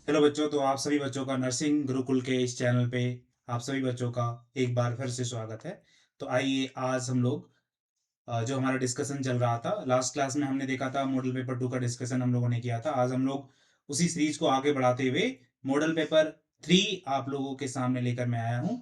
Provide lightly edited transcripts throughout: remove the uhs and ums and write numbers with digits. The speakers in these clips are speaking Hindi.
हेलो बच्चों। तो आप सभी बच्चों का नर्सिंग गुरुकुल के इस चैनल पे आप सभी बच्चों का एक बार फिर से स्वागत है। तो आइए आज हम लोग जो हमारा डिस्कशन चल रहा था, लास्ट क्लास में हमने देखा था मॉडल पेपर 2 का डिस्कशन हम लोगों ने किया था। आज हम लोग उसी सीरीज को आगे बढ़ाते हुए मॉडल पेपर 3 आप लोगों के सामने लेकर मैं आया हूँ।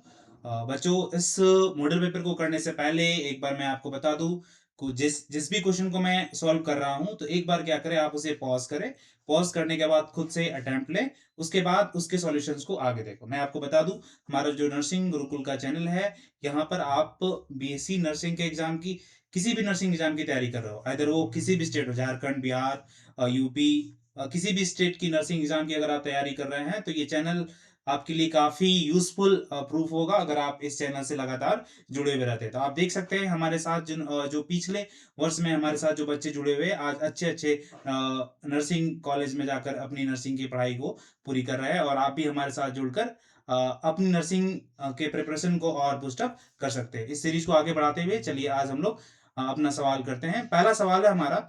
बच्चों, इस मॉडल पेपर को करने से पहले एक बार मैं आपको बता दूं जिस जिस भी क्वेश्चन को मैं सॉल्व कर रहा हूं, तो एक बार क्या करें, आप उसे पॉज करें। पॉज करने के बाद खुद से अटेम्प्ट लें, उसके बाद उसके सॉल्यूशंस को आगे देखो। मैं आपको बता दूं, हमारा जो नर्सिंग गुरुकुल का चैनल है, यहाँ पर आप बीएससी नर्सिंग के एग्जाम की, किसी भी नर्सिंग एग्जाम की तैयारी कर रहे हो, इधर वो किसी भी स्टेट हो, झारखंड, बिहार, यूपी, किसी भी स्टेट की नर्सिंग एग्जाम की अगर आप तैयारी कर रहे हैं, तो ये चैनल आपके लिए काफी यूजफुल प्रूफ होगा अगर आप इस चैनल से लगातार जुड़े हुए रहते हैं। तो आप देख सकते हैं हमारे साथ जो पिछले वर्ष में हमारे साथ जो बच्चे जुड़े हुए आज अच्छे अच्छे नर्सिंग कॉलेज में जाकर अपनी नर्सिंग की पढ़ाई को पूरी कर रहे हैं, और आप भी हमारे साथ जुड़कर अपनी नर्सिंग के प्रिपरेशन को और बूस्टअप कर सकते हैं। इस सीरीज को आगे बढ़ाते हुए चलिए आज हम लोग अपना सवाल करते हैं। पहला सवाल है हमारा,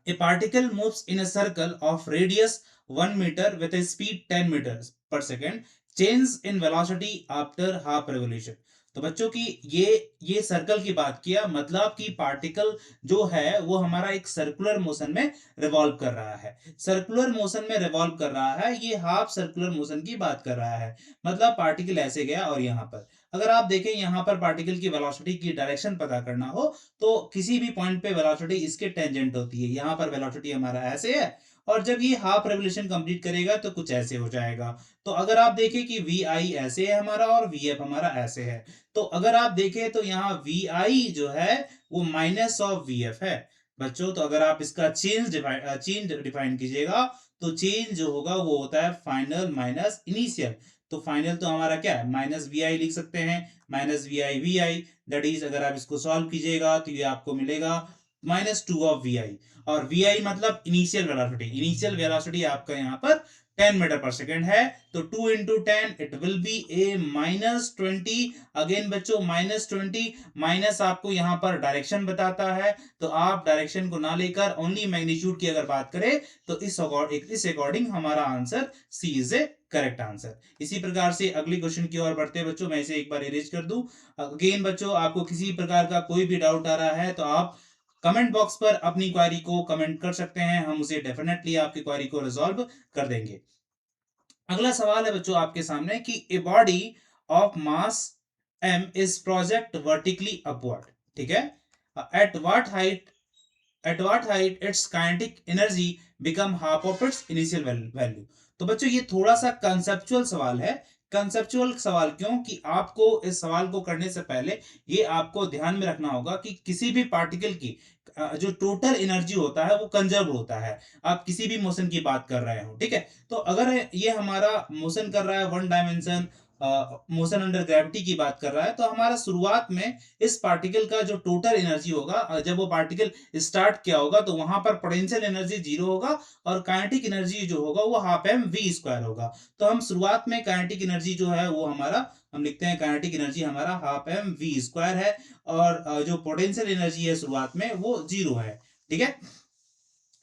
A particle moves in a circle of radius 1 meter with a speed 10 meters per second. Change in velocity after half revolution. तो बच्चों की ये सर्कल की बात किया, मतलब कि पार्टिकल जो है वो हमारा एक सर्कुलर मोशन में रिवॉल्व कर रहा है। सर्कुलर मोशन में रिवॉल्व कर रहा है, ये हाफ सर्कुलर मोशन की बात कर रहा है। मतलब पार्टिकल ऐसे गया, और यहाँ पर अगर आप देखें, यहाँ पर पार्टिकल की वेलोसिटी की डायरेक्शन पता करना हो, तो किसी भी पॉइंट पे वेलोसिटी इसके टेंजेंट होती है। यहाँ पर वेलोसिटी हमारा ऐसे है, और जब ये हाफ रेवोल्यूशन कंप्लीट करेगा तो कुछ ऐसे हो जाएगा। तो अगर आप देखें कि वी आई ऐसे है हमारा, और वी एफ हमारा ऐसे है, तो अगर आप देखें तो यहाँ वी आई जो है वो माइनस ऑफ वी एफ है। बच्चों, तो अगर आप इसका चेंज डिफाइन कीजिएगा, तो चेंज जो होगा वो होता है फाइनल माइनस इनिशियल। तो फाइनल तो हमारा क्या है, माइनस वी आई लिख सकते हैं, minus V I. That is, अगर आप इसको सॉल्व कीजिएगा तो ये आपको मिलेगा -2 ऑफ वी आई। और वी आई मतलब इनिशियल वेलोसिटी। इनिशियल वेलोसिटी आपका यहाँ पर 10 मीटर पर सेकेंड है, तो 2 into 10 it will be A -20। Again बच्चों, -20 माइनस आपको यहाँ पर डायरेक्शन बताता है, तो आप डायरेक्शन को ना लेकर ओनली मैग्नीट्यूड की अगर बात करें, तो इस अकॉर्डिंग हमारा answer C is a correct answer. इसी प्रकार से अगले क्वेश्चन की ओर बढ़ते हैं बच्चों। मैं इसे एक बार इरेज कर दूं। अगेन बच्चों, आपको किसी प्रकार का कोई भी डाउट आ रहा है, तो आप कमेंट बॉक्स पर अपनी क्वेरी को कमेंट कर सकते हैं, हम उसे डेफिनेटली आपकी क्वेरी को रिजॉल्व कर देंगे। अगला सवाल है बच्चों आपके सामने कि a body of mass m is project vertically upward. ठीक है, at what height its kinetic energy become half of its initial value। तो बच्चों, ये थोड़ा सा कंसेप्चुअल सवाल है। कंसेप्चुअल सवाल क्यों, कि आपको इस सवाल को करने से पहले ये आपको ध्यान में रखना होगा कि किसी भी पार्टिकल की जो टोटल एनर्जी होता है वो कंजर्व होता है। आप किसी भी मोशन की बात कर रहे हो, ठीक है, तो अगर ये हमारा मोशन कर रहा है one dimension, motion under gravity की बात कर रहा है, तो हमारा शुरुआत में इस पार्टिकल का जो टोटल एनर्जी होगा, जब वो पार्टिकल स्टार्ट किया होगा, तो वहां पर पोटेंशियल एनर्जी 0 होगा, और काइनेटिक एनर्जी जो होगा वो हाफ एम वी स्क्वायर होगा। तो हम शुरुआत में काइनेटिक एनर्जी जो है वो हमारा, हम लिखते हैं काइनेटिक एनर्जी हमारा हाफ एम वी स्क्वायर है, और जो पोटेंशियल एनर्जी है शुरुआत में वो 0 है। ठीक है,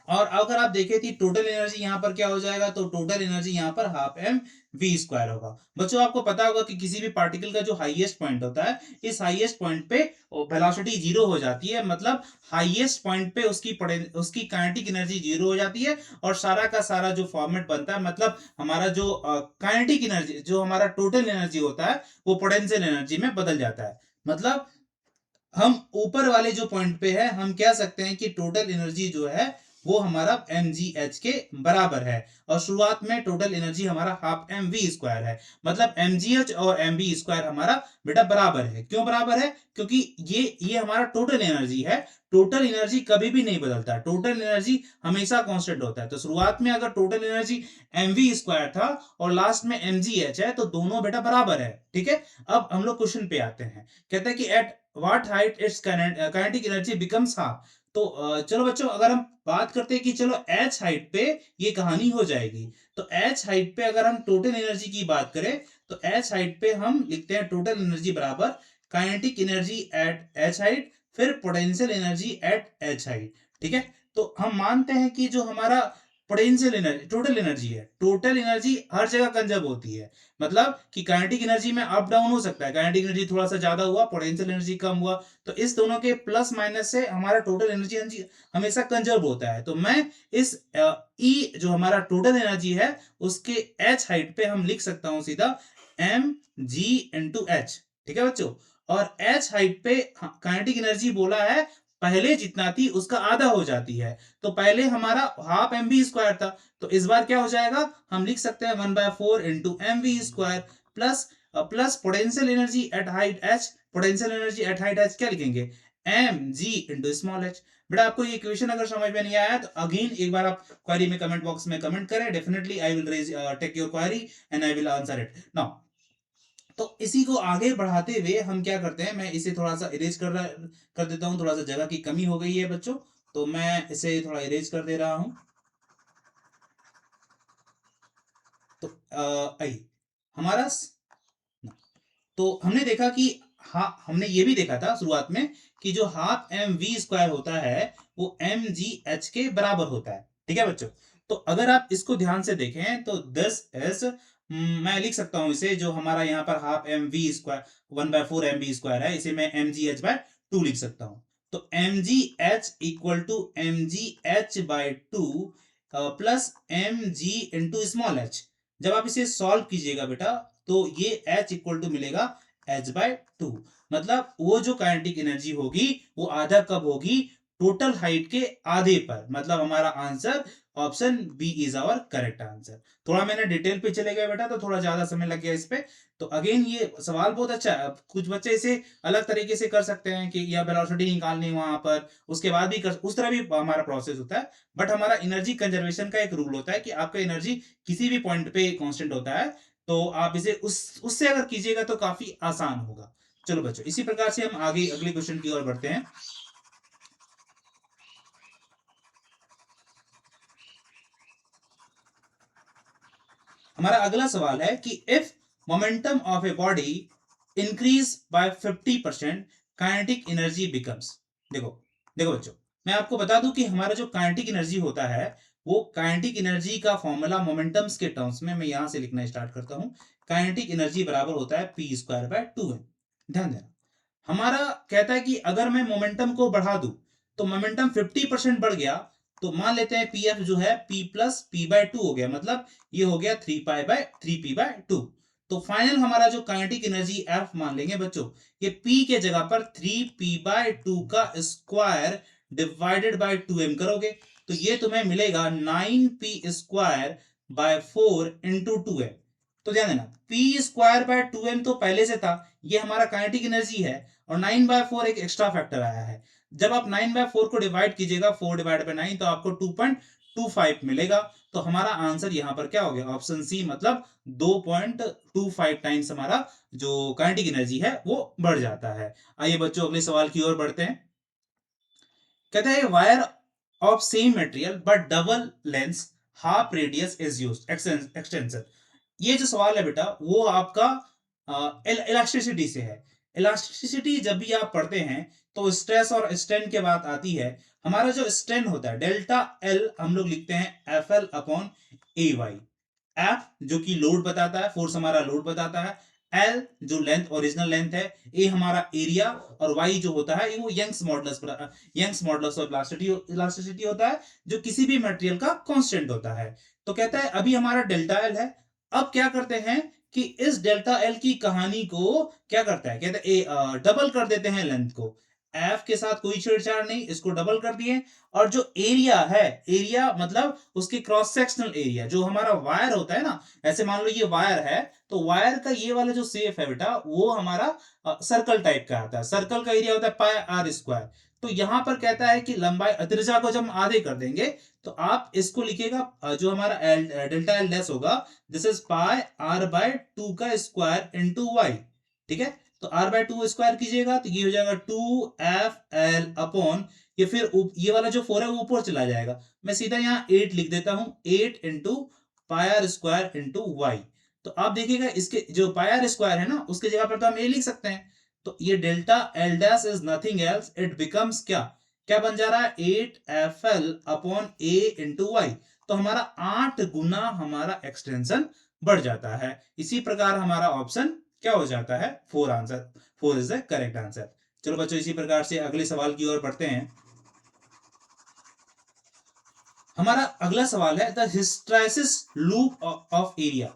और अगर आप देखें कि टोटल एनर्जी यहाँ पर क्या हो जाएगा, तो टोटल एनर्जी यहाँ पर हाफ एम वी स्क्वायर होगा। बच्चों, आपको पता होगा कि किसी भी पार्टिकल का जो हाईएस्ट पॉइंट होता है, इस हाईएस्ट पॉइंट पे वेलोसिटी 0 हो जाती है। मतलब हाईएस्ट पॉइंट पे उसकी काइनेटिक एनर्जी 0 हो जाती है, और सारा का सारा जो फॉर्मेट बनता है, मतलब हमारा जो काइनेटिक एनर्जी, जो हमारा टोटल एनर्जी होता है, वो पोटेंशियल एनर्जी में बदल जाता है। मतलब हम ऊपर वाले जो पॉइंट पे है, हम कह सकते हैं कि टोटल एनर्जी जो है वो हमारा एम जी एच के बराबर है, और शुरुआत में टोटल एनर्जी हमारा हाफ एम वी स्क्वायर है। मतलब एम जी एच और एम वी स्क्वायर हमारा बेटा बराबर है। क्यों बराबर है, क्योंकि ये हमारा टोटल एनर्जी है। टोटल एनर्जी कभी भी नहीं बदलता, टोटल एनर्जी हमेशा कांस्टेंट होता है। तो शुरुआत में अगर total energy M V square था और लास्ट में एम जी एच है, तो दोनों बेटा बराबर है। ठीक है, अब हम लोग क्वेश्चन पे आते हैं। कहते हैं कि at what height it's kinetic energy becomes half. तो चलो बच्चों, अगर हम बात करते हैं कि चलो एच हाइट पे ये कहानी हो जाएगी, तो एच हाइट पे अगर हम टोटल एनर्जी की बात करें, तो एच हाइट पे हम लिखते हैं टोटल एनर्जी बराबर kinetic energy at h height, फिर potential energy at h height. ठीक है, तो हम मानते हैं कि जो हमारा पोटेंशियल एनर्जी टोटल एनर्जी है। टोटल एनर्जी हर जगह कंजर्व होती है, मतलब कि काइनेटिक एनर्जी में अप डाउन हो सकता है, काइनेटिक एनर्जी थोड़ा सा ज्यादा हुआ, पोटेंशियल एनर्जी कम हुआ, तो इस दोनों के प्लस माइनस से हमारा टोटल एनर्जी हमेशा कंजर्व होता है। तो मैं इस ई जो हमारा टोटल एनर्जी है उसके एच हाइट पे हम लिख सकता हूं सीधा एम जी इंटू एच। ठीक है बच्चों, और एच हाइट पे काइनेटिक एनर्जी बोला है पहले जितना थी उसका आधा हो जाती है। तो पहले हमारा हाफ एम वी स्क्वायर था, तो इस बार क्या हो जाएगा, हम लिख सकते हैं 1/4 into M V square plus plus potential energy at height H. Potential energy at height H क्या लिखेंगे, M G into small H. बेटा आपको ये इक्वेशन अगर समझ में नहीं आया तो अगेन एक बार आप क्वेरी में कमेंट बॉक्स में कमेंट करें, definitely I will raise take your query and I will answer it now. तो इसी को आगे बढ़ाते हुए हम क्या करते हैं, मैं इसे थोड़ा सा इरेज कर देता हूं, थोड़ा सा जगह की कमी हो गई है बच्चों, तो मैं इसे थोड़ा इरेज कर दे रहा हूं। तो आई हमारा तो हमने देखा कि हाँ, हमने ये भी देखा था शुरुआत में कि जो हाफ एम वी स्क्वायर होता है वो एम जी एच के बराबर होता है। ठीक है बच्चों, तो अगर आप इसको ध्यान से देखें तो दिस इज, मैं लिख सकता हूं इसे, जो हमारा यहाँ पर half M V square 1/4 M V square है, इसे मैं एम जी एच बाय 2 लिख सकता हूं। तो M G H equal to M G H by 2 plus M G into small H. जब आप इसे सॉल्व कीजिएगा बेटा तो ये H इक्वल टू मिलेगा H/2। मतलब वो जो काइनेटिक एनर्जी होगी वो आधा कब होगी, टोटल हाइट के आधे पर। मतलब हमारा answer option B is our correct answer. थोड़ा मैंने डिटेल पे चले गए बेटा तो थोड़ा ज्यादा समय लग गया इस पे। तो अगेन ये सवाल बहुत अच्छा है, कुछ बच्चे इसे अलग तरीके से कर सकते हैं कि या वेलोसिटी निकालनी वहां पर, उसके बाद भी कर, उस तरह भी हमारा प्रोसेस होता है। बट हमारा एनर्जी कंजर्वेशन का एक रूल होता है कि आपका एनर्जी किसी भी पॉइंट पे कांस्टेंट होता है, तो आप इसे उससे अगर कीजिएगा तो काफी आसान होगा। चलो बच्चों, इसी प्रकार से हम आगे अगले क्वेश्चन की ओर बढ़ते हैं। हमारा अगला सवाल है कि if momentum of a body increase by 50% kinetic energy becomes. देखो देखो बच्चों, मैं आपको बता दूं कि हमारा जो काइनेटिक एनर्जी होता है वो काइनेटिक एनर्जी का फॉर्मूला मोमेंटम्स के टर्म्स में मैं यहां से लिखना स्टार्ट करता हूं। काइनेटिक एनर्जी बराबर होता है पी स्क्वायर बाय 2 एम। ध्यान देना, हमारा कहता है कि अगर मैं मोमेंटम को बढ़ा दूं तो मोमेंटम 50% बढ़ गया, तो मान लेते हैं पी एफ जो है पी प्लस पी बाय 2 हो गया, मतलब ये हो गया 3 पी बाय 2। तो फाइनल हमारा जो काइनेटिक एनर्जी एफ मान लेंगे बच्चों, ये पी के जगह पर 3 पी बाय 2 का स्क्वायर डिवाइडेड बाय 2 एम करोगे तो ये तुम्हें मिलेगा 9 P square by 4 into 2 M. तो ध्यान देना, पी स्क्वायर बाय 2 एम तो पहले से था, ये हमारा काइनेटिक एनर्जी है, और 9/4 एक एक्स्ट्रा फैक्टर आया है। जब आप 9/4 को डिवाइड कीजिएगा 4/9 तो आपको 2.25 मिलेगा। तो हमारा आंसर यहां पर क्या हो गया, ऑप्शन सी, मतलब 2.25 टाइम्स हमारा जो काइनेटिक एनर्जी है वो बढ़ जाता है। आइए बच्चों अगले सवाल की ओर बढ़ते हैं। कहता है wire of same material but double length half radius is used extension. ये जो सवाल है बेटा वो आपका इलास्टिसिटी से है। इलास्टिसिटी जब भी आप पढ़ते हैं तो स्ट्रेस और स्ट्रेन के बात आती है। हमारा जो स्ट्रेन होता है डेल्टा एल हम लोग लिखते हैं एफ एल अपॉन ए वाई। एफ जो कि लोड बताता है, फोर्स हमारा लोड बताता है, एल जो लेंथ ओरिजिनल लेंथ है, ए हमारा एरिया, और वाई जो होता है वो यंग्स मॉडुलस ऑफ इलास्टिसिटी होता है, जो किसी भी मटेरियल का कांस्टेंट होता है। तो कहता है अभी हमारा डेल्टा एल है, अब क्या करते हैं कि इस डेल्टा एल की कहानी को क्या करता है, कहते हैं डबल कर देते हैं लेंथ को। एफ के साथ कोई छेड़छाड़ नहीं, इसको डबल कर दिए, और जो एरिया है, एरिया मतलब उसके क्रॉस सेक्शनल एरिया, जो हमारा वायर होता है ना, ऐसे मान लो ये वायर है, तो वायर का ये वाला जो शेप है बेटा वो हमारा सर्कल टाइप का आता है। सर्कल का एरिया होता है पाई आर स्क्वायर। तो यहां पर कहता है कि लंबाई त्रिज्या को जब हम आधे कर देंगे तो आप इसको लिखेगा जो हमारा डेल्टा एल डैश होगा, this is pi R by 2 का स्क्वायर इंटू वाई। ठीक है, तो आर बाय 2 स्क्वायर कीजिएगा तो ये हो जाएगा 2 FL अपॉन, ये फिर ये वाला जो 4 है वो ऊपर चला जाएगा, मैं सीधा यहाँ 8 लिख देता हूं, 8 into pi R square into Y. तो आप देखिएगा इसके जो पाई आर स्क्वायर है ना उसके जगह पर तो हम ए लिख सकते हैं। तो ये delta L dash is nothing else, it becomes क्या क्या बन जा रहा है, 8 FL अपॉन ए इंटू वाई। तो हमारा 8 गुना हमारा एक्सटेंशन बढ़ जाता है। इसी प्रकार हमारा ऑप्शन क्या हो जाता है, 4 answer, 4 is the correct answer. चलो बच्चों इसी प्रकार से अगले सवाल की ओर बढ़ते हैं। हमारा अगला सवाल है the hysteresis loop of area.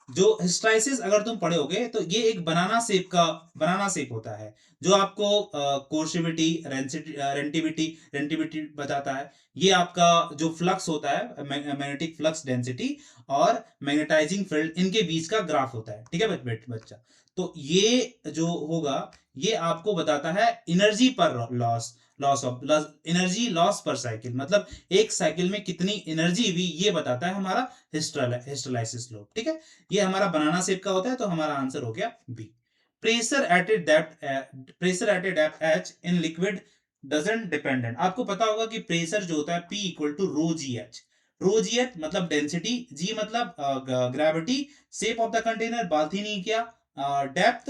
जो हिस्टैरिसीस अगर तुम पढ़े होगे तो ये एक बनाना शेप होता है, जो आपको कोर्सिविटी, रेंटिविटी बताता है। ये आपका जो फ्लक्स होता है, मैग्नेटिक फ्लक्स डेंसिटी और मैग्नेटाइजिंग फील्ड, इनके बीच का ग्राफ होता है। ठीक है बच्चा, तो ये जो होगा ये आपको बताता है एनर्जी पर लॉस, एनर्जी लॉस पर साइकिल, मतलब एक साइकिल में कितनी एनर्जी हुई, ये बताता है हमारा हिस्टोलाइसिस लॉ। ठीक है, ये हमारा बनाना शेप का होता है, तो हमारा आंसर हो गया B. Pressure at a depth H in liquid doesn't dependent. आपको पता होगा कि प्रेशर जो होता है P equal to rho G H. Rho G H मतलब डेंसिटी, जी मतलब gravity, shape of the container बात ही नहीं किया, डेप्थ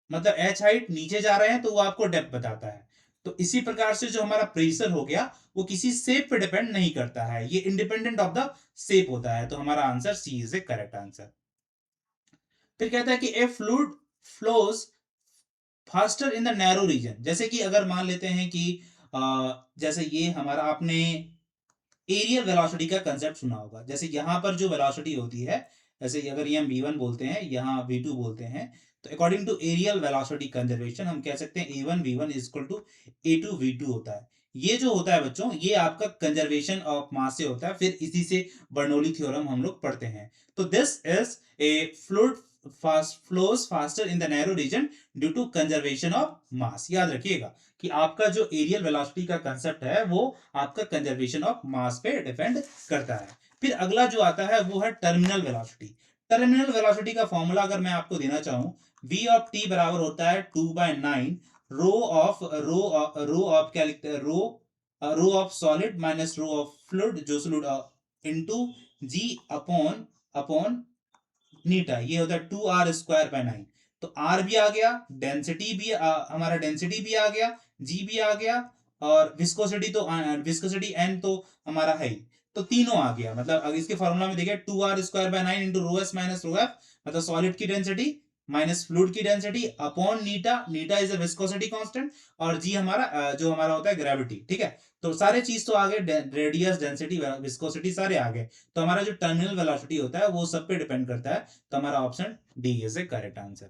मतलब एच हाइट, नीचे जा रहे हैं तो वो आपको डेप्थ बताता है। तो इसी प्रकार से जो हमारा प्रेशर हो गया वो किसी शेप पे डिपेंड नहीं करता है, ये इंडिपेंडेंट ऑफ द शेप होता है। तो हमारा answer C is a correct answer. फिर कहता है कि a fluid flows faster in the narrow region. जैसे कि अगर मान लेते हैं कि जैसे ये हमारा, आपने एरियल वेलोसिटी का कंसेप्ट सुना होगा। जैसे यहाँ पर जो वेलोसिटी होती है, जैसे अगर ये हम v1 बोलते हैं, यहाँ v2 बोलते हैं, तो according to areal velocity conservation हम कह सकते हैं a1 v1 is equal to a2 v2 होता है। ये जो होता है बच्चों, ये आपका कंजर्वेशन ऑफ मास से होता है, फिर इसी से बर्नौली थ्योरम हम लोग पढ़ते हैं। तो this is a fluid flows faster in the narrow region due to conservation of mass। याद रखिएगा कि आपका जो एरियल वेलोसिटी का कंसेप्ट है वो आपका कंजर्वेशन ऑफ मास पे डिपेंड करता है। फिर अगला जो आता है वो है टर्मिनल वेलोसिटी। टर्मिनल वेलोसिटी का फॉर्मूला अगर मैं आपको देना चाहूं, v ऑफ t बराबर होता है 2/9 रो ऑफ क्या लिखते हैं, rho of solid minus rho of fluid, जो fluid, into g upon upon नीटा, ये होता है 2r²/9। तो r भी आ गया, डेंसिटी भी हमारा डेंसिटी भी आ गया, g भी आ गया, और विस्कोसिटी n तो हमारा है ही, तो तीनों आ गया। मतलब अगर इसके फॉर्मूला में देखिए 2r²/9 into rho S minus rho F, मतलब सॉलिड की डेंसिटी माइनस फ्लूइड की density upon Neeta, Neeta is a viscosity constant, और जी हमारा जो हमारा होता है ग्रेविटी। ठीक है, तो सारे चीज तो आ गए, रेडियस, डेंसिटी, विस्कोसिटी सारे आ गए। तो हमारा जो टर्मिनल वेलोसिटी होता है वो सब पे डिपेंड करता है। तो हमारा option D is a correct answer.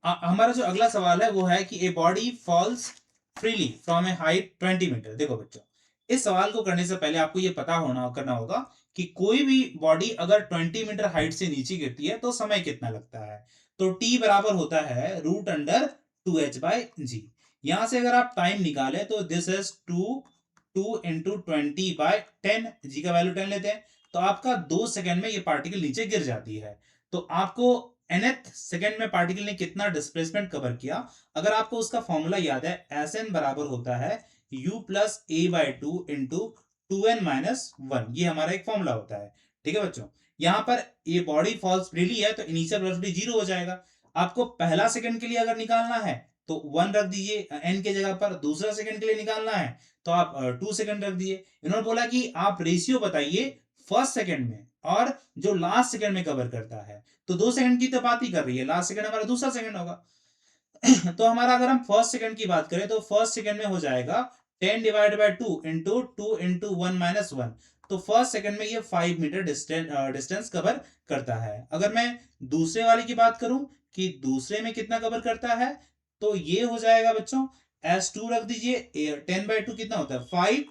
हमारा जो अगला सवाल है वो है कि a body falls freely from a height 20 metre. देखो बच्चों, इस सवाल को करने से पहले आपको ये पता करना होगा कि कोई भी बॉडी अगर 20 मीटर हाइट से नीचे गिरती है तो समय कितना लगता है। तो टी बराबर होता है √2h/g। यहां से अगर आप टाइम निकालें तो दिस इज 2 इंटू 20/10, जी का वैल्यू 10 लेते हैं, तो आपका 2 सेकंड में ये पार्टिकल नीचे गिर जाती है। तो आपको nth सेकंड में पार्टिकल ने कितना डिस्प्लेसमेंट कवर किया, अगर आपको उसका फॉर्मूला याद है, Sn बराबर होता है u plus a/2 into 2n-1। ये हमारा एक फॉर्मूला होता है। ठीक है बच्चों, यहां पर ये बॉडी फॉल्स फ्रीली है तो इनिशियल वेलोसिटी 0 हो जाएगा। आपको पहला सेकंड के लिए अगर निकालना है तो 1 रख दीजिए n के जगह पर, दूसरा सेकंड के लिए निकालना है तो आप 2 सेकंड रख दीजिए। इन्होंने बोला कि आप रेशियो बताइए फर्स्ट सेकंड में और जो लास्ट सेकंड में कवर करता है, तो 2 सेकंड की तो बात ही कर रही है, लास्ट सेकंड हमारा दूसरा सेकंड होगा। तो हमारा अगर हम फर्स्ट सेकंड की बात करें तो फर्स्ट सेकंड में हो जाएगा 10 डिवाइड बाय 2 इंटू 2 इंटू 1-1। तो फर्स्ट सेकंड में ये 5 मीटर डिस्टेंस कवर करता है। अगर मैं दूसरे वाले की बात करूं कि दूसरे में कितना कवर करता है, तो ये हो जाएगा बच्चों S2 रख दीजिए, 10/2 कितना होता है 5,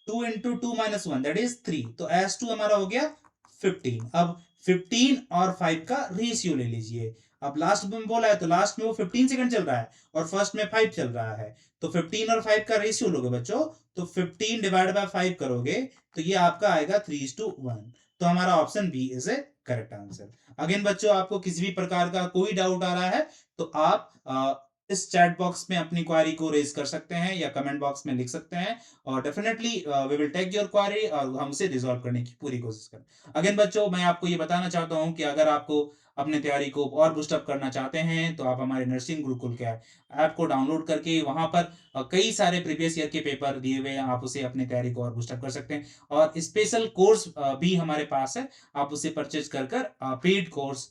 2 इंटू 2-1 दैट इज 3, तो S2 हमारा हो गया 15। अब 15 और 5 का रेशियो ले लीजिए। अब लास्ट में बोला है तो लास्ट में वो 15 सेकंड चल रहा है और फर्स्ट में 5 चल रहा है, तो 15 और 5 का रेशियो लोगे बच्चों, तो 15 डिवाइड बाय 5 करोगे तो ये आपका आएगा 3:1। तो हमारा option B is a correct answer. Again बच्चों, आपको किसी भी प्रकार का कोई डाउट आ रहा है तो आप इस चैट बॉक्स में अपनी क्वारी को रेज कर सकते हैं या कमेंट बॉक्स में लिख सकते हैं, और definitely we will take your query और हम उसे रिजॉल्व करने की पूरी कोशिश करें। अगेन बच्चों, मैं आपको ये बताना चाहता हूं कि अगर आपको अपने तैयारी को और बूस्टअप करना चाहते हैं तो आप हमारे नर्सिंग गुरुकुल के ऐप को डाउनलोड करके वहां पर कई सारे प्रीवियस ईयर के पेपर दिए हुए हैं, आप उसे अपनी तैयारी को और बूस्टअप कर सकते हैं। और स्पेशल कोर्स भी हमारे पास है, आप उसे परचेज कर पेड कोर्स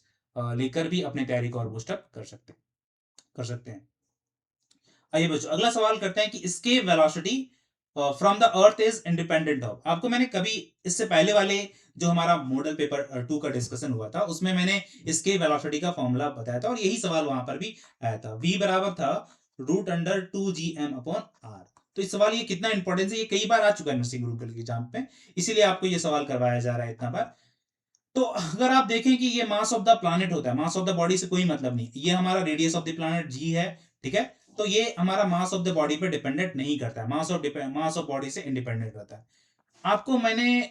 लेकर भी अपनी तैयारी को और बूस्टअप कर सकते हैं। आइए बच्चों अगला सवाल करते हैं कि escape velocity from the earth is independent of. आपको मैंने कभी इससे पहले वाले जो हमारा मॉडल पेपर 2 का डिस्कशन हुआ था उसमें मैंने escape velocity का फॉर्मूला बताया था और यही सवाल वहां पर भी आया था। v बराबर था √2gm/r। तो इस सवाल ये कितना इंपॉर्टेंस है, ये कई बार आ चुका है नर्सिंग गुरुकुल की एग्जाम पे, इसीलिए आपको ये सवाल करवाया जा रहा है इतना बार। तो अगर आप देखें कि ये मास ऑफ द प्लैनेट होता है, मास ऑफ द बॉडी से कोई मतलब नहीं, ये हमारा रेडियस ऑफ द प्लैनेट जी है, ठीक है। तो ये हमारा मास ऑफ द बॉडी पे डिपेंडेंट नहीं करता है, मास ऑफ बॉडी से इंडिपेंडेंट रहता है। आपको मैंने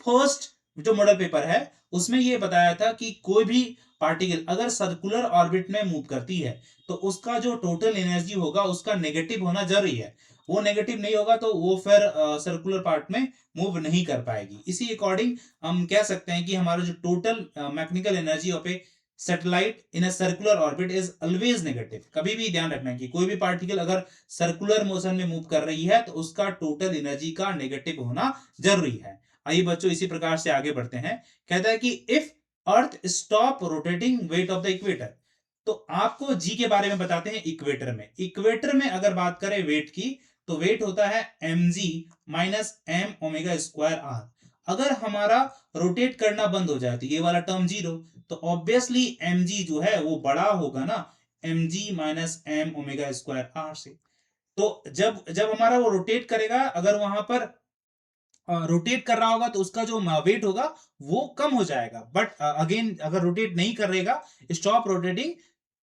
फर्स्ट जो मॉडल पेपर है उसमें ये बताया था कि कोई भी पार्टिकल अगर सर्कुलर ऑर्बिट में मूव करती है तो उसका जो टोटल एनर्जी होगा उसका नेगेटिव होना जरूरी है। वो नेगेटिव नहीं होगा तो वो फिर सर्कुलर पार्ट में मूव नहीं कर पाएगी। इसी अकॉर्डिंग हम कह सकते हैं कि हमारा जो total mechanical energy of A satellite in a circular orbit is always negative. कभी भी ध्यान रखना है कि कोई भी पार्टिकल अगर सर्कुलर मोशन में मूव कर रही है तो उसका टोटल एनर्जी का नेगेटिव होना जरूरी है। आइए बच्चों इसी प्रकार से आगे बढ़ते हैं। कहता है कि if earth stop rotating weight of the equator. तो आपको जी के बारे में बताते हैं। इक्वेटर में अगर बात करें वेट की तो वेट होता है mg minus M omega square R. अगर हमारा रोटेट करना बंद हो जाए तो ये वाला टर्म जीरो, तो ऑब्वियसली mg जो है वो बड़ा होगा ना mg minus M omega square R से। तो जब जब हमारा वो रोटेट करेगा, अगर वहां पर रोटेट कर रहा होगा तो उसका जो वेट होगा वो कम हो जाएगा। बट अगेन अगर रोटेट नहीं करेगा, स्टॉप रोटेटिंग,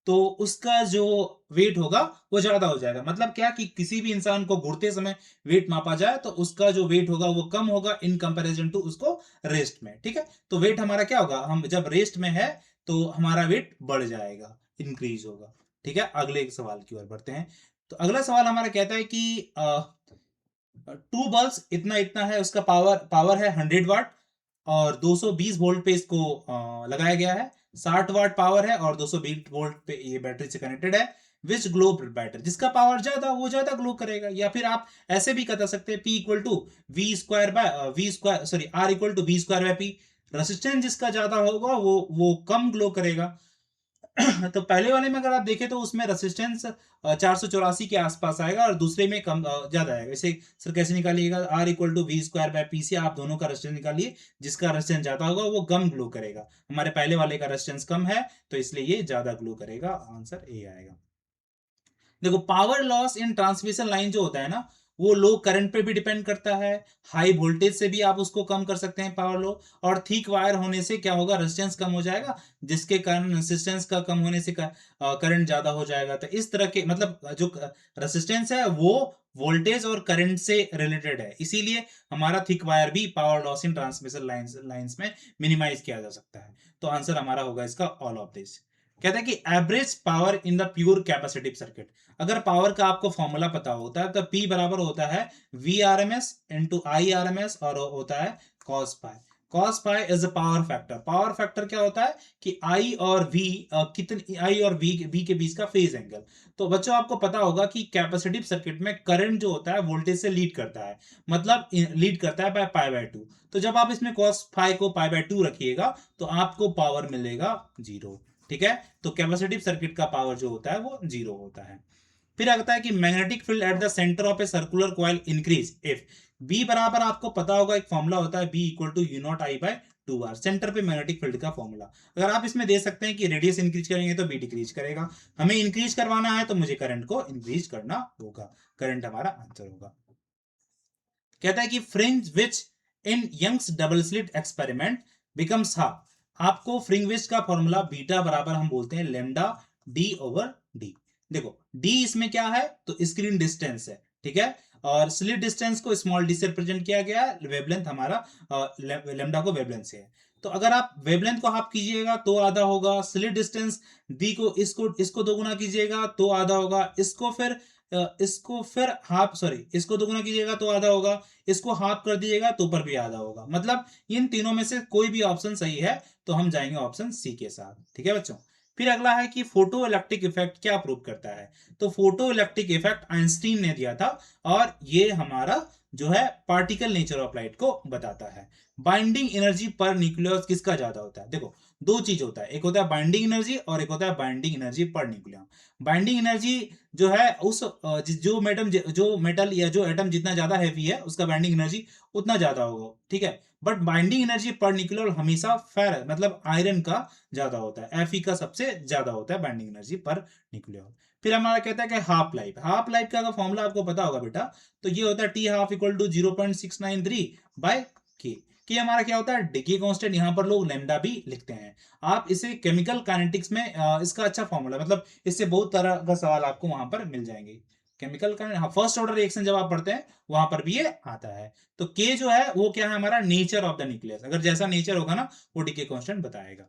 तो उसका जो वेट होगा वो ज्यादा हो जाएगा। मतलब क्या कि किसी भी इंसान को घूरते समय वेट मापा जाए तो उसका जो वेट होगा वो कम होगा इन कंपैरिजन टू उसको रेस्ट में, ठीक है। तो वेट हमारा क्या होगा, हम जब रेस्ट में है तो हमारा वेट बढ़ जाएगा, इंक्रीज होगा, ठीक है। अगले सवाल की ओर बढ़ते हैं। तो अगला सवाल हमारा कहता है कि टू बल्ब्स इतना इतना है, उसका पावर है 100 वाट और 220 वोल्ट पे इसको लगाया गया है। 60 वाट पावर है और 220 वोल्ट पे ये बैटरी से कनेक्टेड है। विच ग्लो बैटर, जिसका पावर ज्यादा वो ज्यादा ग्लो करेगा। या फिर आप ऐसे भी बता सकते हैं P equal to R equal to V²/P। Resistance जिसका ज्यादा होगा वो कम ग्लो करेगा। तो पहले वाले में अगर आप देखें तो उसमें रेसिस्टेंस 484 के आसपास आएगा और दूसरे में कम ज्यादा आएगा। इसे सर कैसे निकालिएगा, R इक्वल टू V²/P से आप दोनों का रेसिस्टेंस निकालिए। जिसका रेसिस्टेंस ज्यादा होगा वो कम ग्लो करेगा। हमारे पहले वाले का रेसिस्टेंस कम है तो इसलिए ये ज्यादा ग्लो करेगा। आंसर ए आएगा। देखो power loss in transmission line जो होता है ना वो लो करंट पे भी डिपेंड करता है। हाई वोल्टेज से भी आप उसको कम कर सकते हैं पावर लो, और थिक वायर होने से क्या होगा, रेजिस्टेंस कम हो जाएगा, जिसके कारण रेजिस्टेंस का कम होने से करंट ज्यादा हो जाएगा। तो इस तरह के मतलब जो रेजिस्टेंस है वो वोल्टेज और करंट से रिलेटेड है, इसीलिए हमारा थिक वायर भी power loss in transmission lines में मिनिमाइज किया जा सकता है। तो आंसर हमारा होगा इसका ऑल ऑफ दिस। कहता है कि average power in the pure capacitive circuit. अगर पावर का आपको फॉर्मूला पता होता है तो P बराबर होता है VRMS इंटू IRMS और होता है cos pi. cos pi is a power factor. Power factor क्या होता है कि I और V कितनी I और V के बीच का फेज एंगल। तो बच्चों आपको पता होगा कि कैपेसिटिव सर्किट में करंट जो होता है वोल्टेज से लीड करता है, मतलब लीड करता है बाय π/2। तो जब आप इसमें cos फाई को π/2 रखिएगा तो आपको पावर मिलेगा 0, ठीक है। तो कैपेसिटिव सर्किट का पावर जो होता है वो 0 होता है। फिर आता है कि magnetic field at the centre of a circular coil increase if B बराबर, आपको पता होगा एक फॉर्मूला होता है B equal to U0I/2R। Centre पे मैग्नेटिक फील्ड का फॉर्मूला अगर आप इसमें दे सकते हैं कि रेडियस इंक्रीज करेंगे तो बी डिक्रीज करेगा। हमें इंक्रीज करवाना है तो मुझे करंट को इंक्रीज करना होगा। करंट हमारा आंसर होगा। कहता है कि fringe width in Young's double slit experiment becomes half. आपको फ्रिंज विच का फॉर्मूला बीटा बराबर हम बोलते हैं लेमडा डी ओवर डी। देखो डी इसमें क्या है तो स्क्रीन डिस्टेंस है, ठीक है, और स्लिट डिस्टेंस को स्मॉल डी से रिप्रेजेंट किया गया है। वेवलेंथ हमारा लेमडा को वेवलेंथ से है। तो अगर आप वेवलेंथ को हाफ कीजिएगा तो आधा होगा, स्लिट डिस्टेंस डी को इसको दोगुना कीजिएगा तो आधा होगा, इसको फिर इसको फिर हाफ, सॉरी इसको दोगुना कीजिएगा तो आधा होगा, इसको हाफ कर दीजिएगा तो ऊपर भी आधा होगा। मतलब इन तीनों में से कोई भी ऑप्शन सही है, तो हम जाएंगे ऑप्शन सी के साथ। ठीक है बच्चों। फिर अगला है कि फोटो इलेक्ट्रिक इफेक्ट क्या प्रूव करता है। तो फोटो इलेक्ट्रिक इफेक्ट आइंस्टीन ने दिया था, और ये हमारा जो है पार्टिकल नेचर ऑफ लाइट को बताता है। बाइंडिंग एनर्जी पर न्यूक्लियस किसका ज्यादा होता है। देखो दो चीज होता है, एक होता है बाइंडिंग एनर्जी और एक होता है बाइंडिंग एनर्जी पर न्यूक्लियस। बाइंडिंग एनर्जी जो है उस जो मेटल या जो एटम जितना ज्यादा हैवी है उसका बाइंडिंग एनर्जी उतना ज्यादा होगा। ठीक है। बट बाइंडिंग एनर्जी पर न्यूक्लियर हमेशा फेर मतलब आयरन का ज्यादा होता है, Fe का सबसे ज्यादा होता है बाइंडिंग एनर्जी पर न्यूक्लियर। फिर हमारा कहता है कि हाफ लाइफ का अगर फॉर्मूला आपको पता होगा बेटा, तो ये होता है T half equal to 0.693 by K. कि हमारा क्या होता है डिके कांस्टेंट, यहां पर लोग लैम्डा भी लिखते हैं। आप इसे केमिकल काइनेटिक्स में इसका अच्छा फॉर्मूला, मतलब इससे बहुत तरह का सवाल आपको वहां पर मिल जाएंगे। केमिकल का फर्स्ट ऑर्डर रिएक्शन जब आप पढ़ते हैं वहां पर भी ये आता है। तो के जो है वो क्या है हमारा नेचर ऑफ द न्यूक्लियस, अगर जैसा नेचर होगा ना वो डीके कांस्टेंट बताएगा।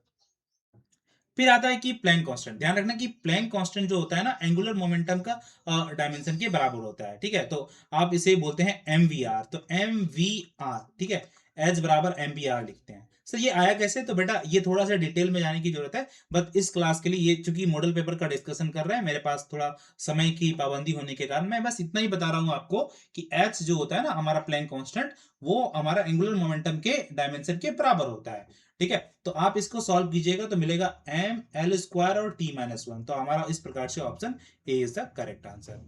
फिर आता है कि प्लैंक कांस्टेंट। ध्यान रखना कि प्लैंक कांस्टेंट जो होता है ना एंगुलर मोमेंटम का डायमेंशन के बराबर होता है। ठीक है। तो आप इसे बोलते हैं एम वी आर। तो एम वी आर, ठीक है, एच बराबर एम वी आर लिखते हैं। सर ये आया कैसे, तो बेटा ये थोड़ा सा डिटेल में जाने की जरूरत है, बट इस क्लास के लिए ये चूंकि मॉडल पेपर का डिस्कशन कर रहे हैं, मेरे पास थोड़ा समय की पाबंदी होने के कारण मैं बस इतना ही बता रहा हूं आपको कि एच जो होता है ना हमारा प्लैंक कांस्टेंट, वो हमारा एंगुलर मोमेंटम के डायमेंशन के बराबर होता है। ठीक है। तो आप इसको सॉल्व कीजिएगा तो मिलेगा एम एल स्क्वायर और टी माइनस वन। तो हमारा इस प्रकार से option A is the correct answer.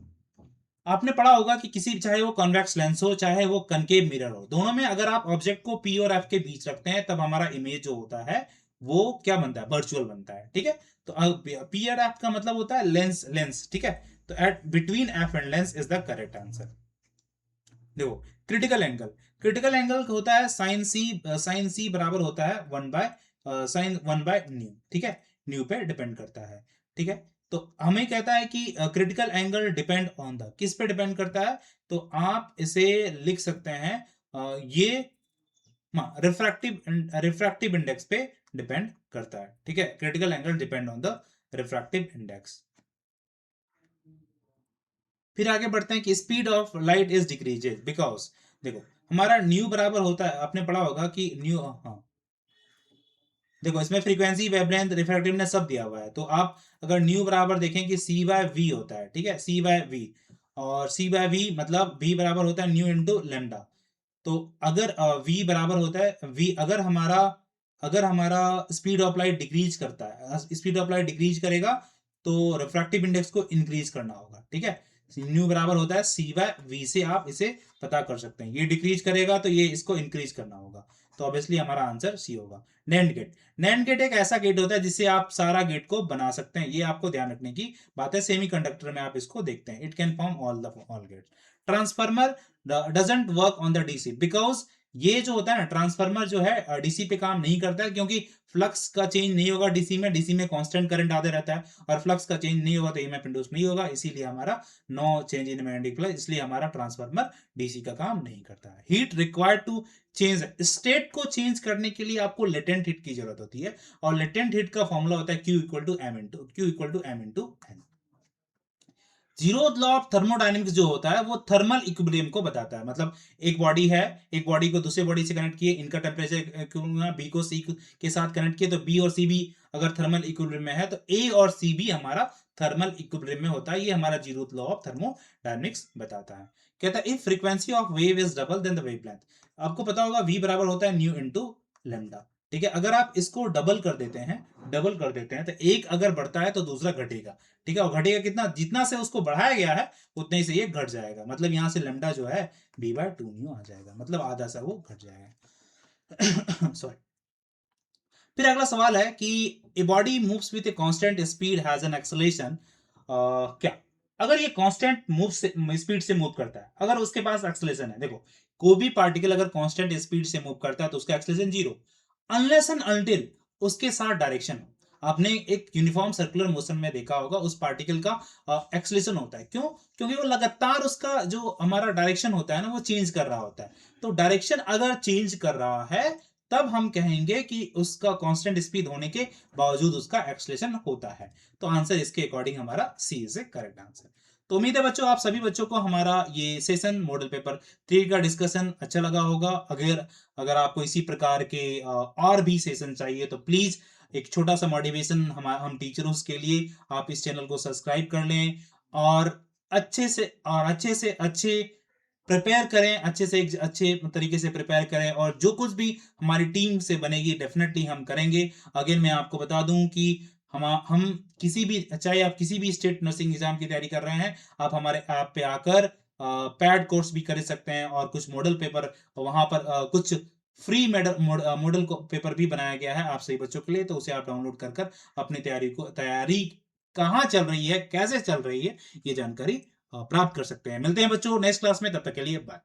आपने पढ़ा होगा कि किसी चाहे वो कॉन्वेक्स लेंस हो चाहे वो कनकेव मिरर हो, दोनों में अगर आप ऑब्जेक्ट को पी और एफ के बीच रखते हैं तब हमारा इमेज जो होता है वो क्या बनता है, वर्चुअल बनता है। ठीक है। तो पी और एफ का मतलब होता है लेंस लेंस। ठीक है। तो at between F and lens is the correct answer. देखो क्रिटिकल एंगल होता है साइन सी बराबर होता है 1/न्यू। ठीक है। न्यू पे डिपेंड करता है। ठीक है। तो हमें कहता है कि critical angle depend on the, किस पे डिपेंड करता है, तो आप इसे लिख सकते हैं ये रिफ्रैक्टिव रिफ्रैक्टिव इंडेक्स पे डिपेंड करता है। ठीक है। Critical angle depend on the refractive index. फिर आगे बढ़ते हैं कि speed of light is decreases because, देखो हमारा न्यू बराबर होता है, आपने पढ़ा होगा कि न्यू, हाँ देखो इसमें फ्रीक्वेंसी वेवलेंथ रिफ्रैक्टिवनेस सब दिया हुआ है। तो आप अगर न्यू बराबर देखें कि सी बाय वी होता है। ठीक है। सी बाय वी, और सी बाय वी मतलब वी बराबर होता है न्यू इंटू लेमडा। तो अगर वी बराबर होता है वी, अगर हमारा स्पीड ऑफ लाइट डिक्रीज करता है, स्पीड ऑफ लाइट डिक्रीज करेगा तो रिफ्रैक्टिव इंडेक्स को इंक्रीज करना होगा। ठीक है। न्यू बराबर होता है सी बाय वी, से आप इसे पता कर सकते हैं, ये डिक्रीज करेगा तो ये इसको इंक्रीज करना होगा। तो ऑब्वियसली हमारा आंसर सी होगा। नैंड गेट, नैंड गेट एक ऐसा गेट होता है जिससे आप सारा गेट को बना सकते हैं, ये आपको ध्यान रखने की बात है। सेमी कंडक्टर में आप इसको देखते हैं, it can form all gates. Transformer doesn't work on the DC because, ये जो होता है ना ट्रांसफार्मर जो है डीसी पे काम नहीं करता है, क्योंकि फ्लक्स का चेंज नहीं होगा डीसी में कांस्टेंट करंट आते रहता है, और फ्लक्स का चेंज नहीं होगा तो ईएमएफ इंड्यूस नहीं होगा, इसीलिए हमारा no change in magnetic flux, इसलिए हमारा ट्रांसफार्मर डीसी का काम नहीं करता है। Heat required to change, state को चेंज करने के लिए आपको लेटेंट हीट की जरूरत होती है, और लेटेंट हीट का फॉर्मूला होता है Q equal to M into N. Zero law of thermodynamics जो होता है वो थर्मल इक्विलिब्रियम को बताता है। मतलब एक बॉडी है, एक बॉडी को दूसरे बॉडी से कनेक्ट किए, इनका टेम्परेचर बी को सी के साथ कनेक्ट किए, तो बी और सी भी अगर थर्मल इक्विलिब्रियम में है तो ए और सी भी हमारा थर्मल इक्विलिब्रियम में होता है। ये हमारा जीरो लॉ ऑफ थर्मोडायनेमिक्स बताता है। कहता है if frequency of wave is double then the wavelength, आपको पता होगा वी बराबर होता है न्यू इंटू लेमडा। ठीक है। अगर आप इसको डबल कर देते हैं तो एक अगर बढ़ता है तो दूसरा घटेगा। ठीक है। और घटेगा कितना, जितना से उसको बढ़ाया गया है उतने ही से ये घट जाएगा, मतलब यहां से लेमडा जो है बी बाय टू न्यू आ जाएगा, मतलब आधा सा वो घट जाएगा। सॉरी। फिर अगला सवाल है कि a body moves with a constant speed has an acceleration, क्या, अगर ये कांस्टेंट मूव से स्पीड से मूव करता है, अगर उसके पास एक्सेलरेशन है, देखो कोई भी पार्टिकल अगर कांस्टेंट स्पीड से मूव करता है तो उसका acceleration zero, unless and until उसके साथ डायरेक्शन हो। आपने एक यूनिफॉर्म सर्कुलर मोशन में देखा होगा उस पार्टिकल का एक्सेलरेशन होता है, क्यों, क्योंकि वो लगातार उसका जो हमारा डायरेक्शन होता है ना वो चेंज कर रहा होता है। तो डायरेक्शन अगर चेंज कर रहा है तब हम कहेंगे कि उसका कांस्टेंट स्पीड होने के बावजूद उसका एक्सेलरेशन होता है। तो आंसर इसके अकॉर्डिंग हमारा सी इज ए करेक्ट आंसर। तो उम्मीद है बच्चों आप सभी बच्चों को हमारा ये सेशन मॉडल पेपर 3 का डिस्कशन अच्छा लगा होगा। अगर अगर आपको इसी प्रकार के और भी सेशन चाहिए तो प्लीज एक छोटा सा मोटिवेशन हम टीचर्स के लिए आप इस चैनल को सब्सक्राइब कर लें और अच्छे से अच्छे प्रिपेयर करें, अच्छे से अच्छे तरीके से प्रिपेयर करें और जो कुछ भी हमारी टीम से बनेगी डेफिनेटली हम करेंगे। अगेन मैं आपको बता दूं कि हम किसी भी, चाहे आप किसी भी स्टेट नर्सिंग एग्जाम की तैयारी कर रहे हैं, आप हमारे ऐप पे आकर पैड कोर्स भी कर सकते हैं और कुछ मॉडल पेपर वहां पर कुछ फ्री मॉडल पेपर भी बनाया गया है आप सभी बच्चों के लिए, तो उसे आप डाउनलोड कर कर अपनी तैयारी कहाँ चल रही है, कैसे चल रही है, ये जानकारी प्राप्त कर सकते हैं। मिलते हैं बच्चों नेक्स्ट क्लास में, तब तक के लिए बाय।